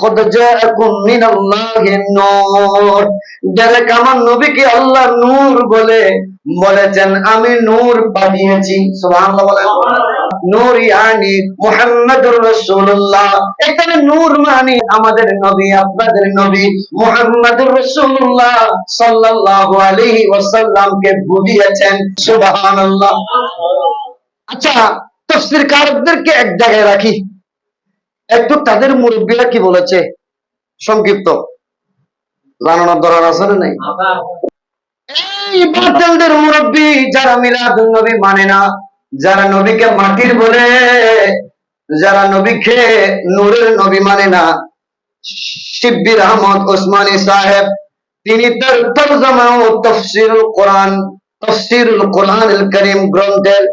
কদ জাআকুম মিনাল্লাহি নূর। যাদেরকে আমার নবীকে আল্লাহ নূর বলেছেন, আমি নূর পাঠিয়েছি। সুবহানাল্লাহ বলেন। নূর ইয়ানি মুহাম্মাদুর রাসূলুল্লাহ। এখানে নূর মানে আমাদের নবী, আপনাদের নবী মুহাম্মাদুর রাসূলুল্লাহ সাল্লাল্লাহু আলাইহি ওয়াসাল্লামকে বুঝিয়েছেন। সুবহানাল্লাহ। আচ্ছা, তাফসীরকারদেরকে এক জায়গায় রাখি, একটু তাদের মুরব্বীরা কি বলেছে সংক্ষিপ্ত জানানোর দরকার আছে না নাই? এই বাতিলদের মুরব্বী যারা মিলাদুন নবী মানে না, যারা নবীকে মাটির বলে, যারা নবীকে নূরের নবী মানে না, শিব্বির আহমদ ওসমানী সাহেব তিনি তার তরজমা ও তাফসীরুল কোরআনুল কারীম গ্রন্থের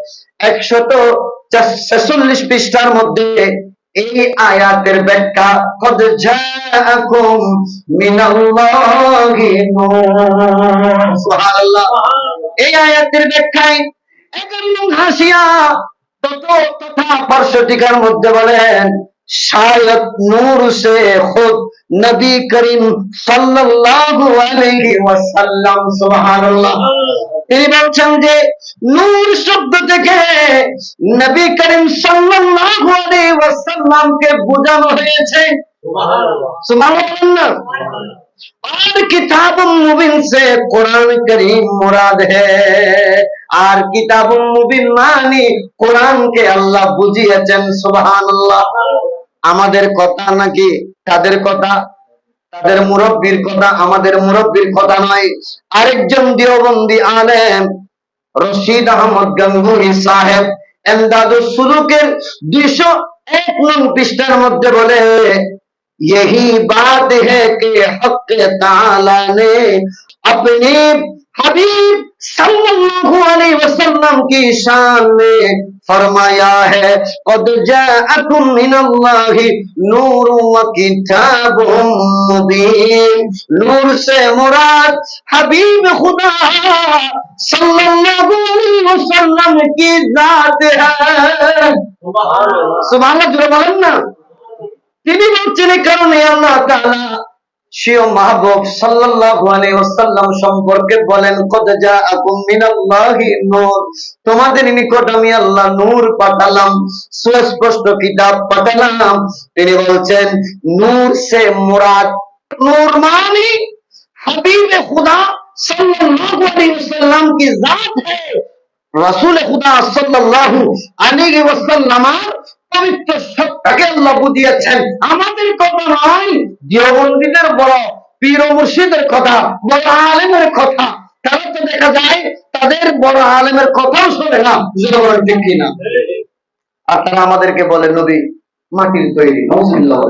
146 পৃষ্ঠার মধ্যে এই আয়াতের ব্যাখ্যা কদ জাআকুম মিনাল্লাহি নূর। সুবহানাল্লাহ। এই আয়াতের ব্যাখ্যায় 11 নং হাসিয়া তথা পার্শ্বটিকার মধ্যে বলেন, शायद नूर से खुद नबी करीम सल्लल्लाहु अलैहि वसल्लम। सुबहानाल्लाह। তিনি বলছেন যে নূর শব্দ থেকে নবী করিম সাল্লাল্লাহু আলাইহি ওয়াসাল্লামকে বোঝানো হয়েছে। সুবহানাল্লাহ। সুবহানাল্লাহ। और किताब मुबिन से कुरान करीम मुराद है। আর কিতাব মুবিন মানে কোরআনকে আল্লাহ বুঝিয়েছেন। সুবহানাল্লাহ। আমাদের কথা নাকি তাদের কথা? তাদের মুরব্বির কথা, আমাদের মুরব্বির কথা নয়। আরেকজন দেওবন্দি আলেম রশিদ আহমদ গঙ্গুহি সাহেব এমদাদুস সুলুকের 201 নং পৃষ্ঠার মধ্যে বলে, यही बात है कि हक ताला ने अपने हबीब सल्लल्लाहु अलैहि वसल्लम की शान में फरमाया है, कद जाअकुम मिनल्लाहि नूरुन व किताबुम मुबीन। नूर से मुराद हबीब खुदा सल्लल्लाहु अलैहि वसल्लम की जात है। सुभान अल्लाह। जोरे बोलेन ना। তিনি বলছেন এই কারণে আল্লাহ তাআলা স্বীয় মাহবুব সাল্লাল্লাহু আলাইহি ওয়াসাল্লাম সম্পর্কে বলেন, কদ জাআকুম মিনাল্লাহি নূর। তোমাদের নিকট আমি আল্লাহ নূর পাঠালাম, সুস্পষ্ট কিতাব পাঠালাম। তিনি বলছেন নূর সে মুরাদ, নূর মানে হাবিবে খুদা সাল্লাল্লাহু আলাইহি ওয়াসাল্লাম কি জাত है। রাসূল খুদা সাল্লাল্লাহু আলাইহি ওয়াসাল্লামের পবিত্র সত্তাকে আল্লাহ বুঝিয়েছেন। আমাদের কথা নয়, দেওবন্দীদের বড় পীর ও মুর্শিদের কথা, বড় আলেমের কথা। তারা তো দেখা যায় তাদের বড় আলেমের কথাও শোনে না। ঠিক কিনা? আর তারা আমাদেরকে বলে নবী মাটির তৈরি। নাউযুবিল্লাহ।